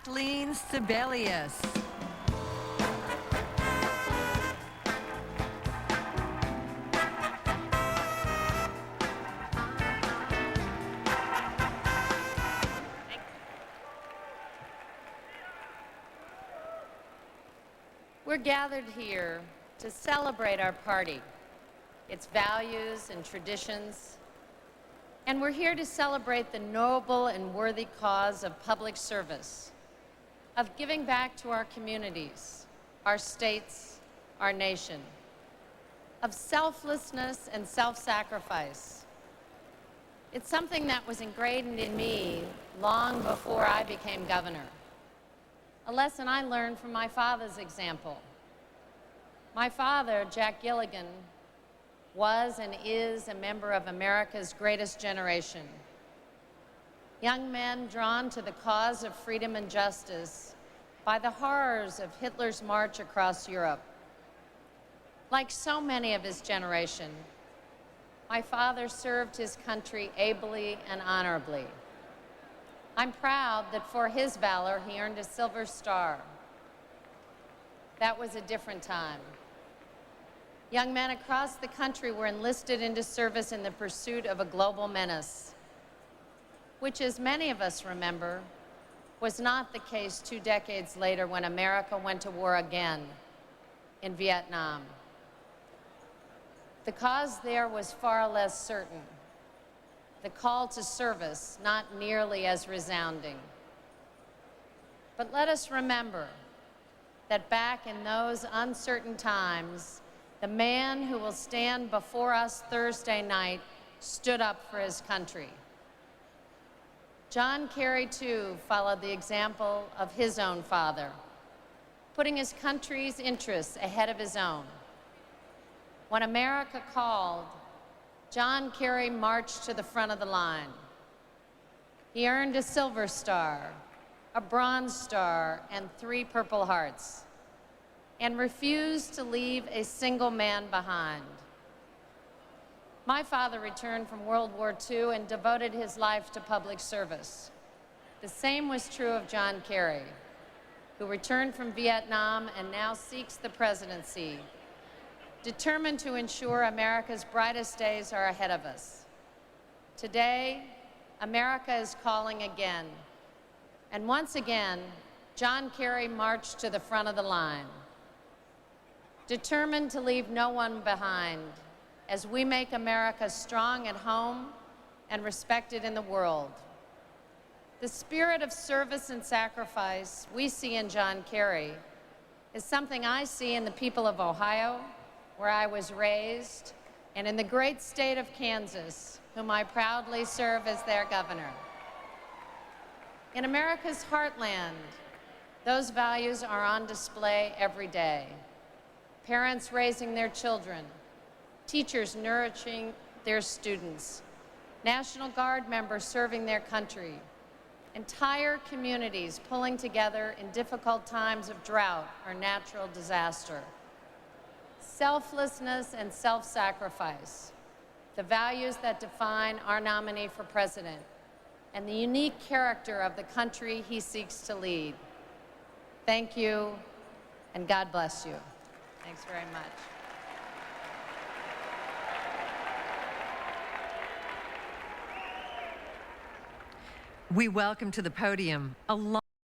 Kathleen Sebelius. We're gathered here to celebrate our party, its values and traditions, and we're here to celebrate the noble and worthy cause of public service, of giving back to our communities, our states, our nation, of selflessness and self-sacrifice. It's something that was ingrained in me long before I became governor. A lesson I learned from my father's example. My father, Jack Gilligan, was and is a member of America's greatest generation. Young men drawn to the cause of freedom and justice by the horrors of Hitler's march across Europe. Like so many of his generation, my father served his country ably and honorably. I'm proud that for his valor, he earned a Silver Star. That was a different time. Young men across the country were enlisted into service in the pursuit of a global menace, which, as many of us remember, was not the case 2 decades later when America went to war again in Vietnam. The cause there was far less certain. The call to service not nearly as resounding. But let us remember that back in those uncertain times, the man who will stand before us Thursday night stood up for his country. John Kerry, too, followed the example of his own father, putting his country's interests ahead of his own. When America called, John Kerry marched to the front of the line. He earned a Silver Star, a Bronze Star, and 3 Purple Hearts, and refused to leave a single man behind. My father returned from World War II and devoted his life to public service. The same was true of John Kerry, who returned from Vietnam and now seeks the presidency, determined to ensure America's brightest days are ahead of us. Today, America is calling again. And once again, John Kerry marched to the front of the line, determined to leave no one behind as we make America strong at home and respected in the world. The spirit of service and sacrifice we see in John Kerry is something I see in the people of Ohio, where I was raised, and in the great state of Kansas, whom I proudly serve as their governor. In America's heartland, those values are on display every day. Parents raising their children, teachers nourishing their students, National Guard members serving their country, entire communities pulling together in difficult times of drought or natural disaster. Selflessness and self-sacrifice, the values that define our nominee for president, and the unique character of the country he seeks to lead. Thank you, and God bless you. Thanks very much. We welcome to the podium a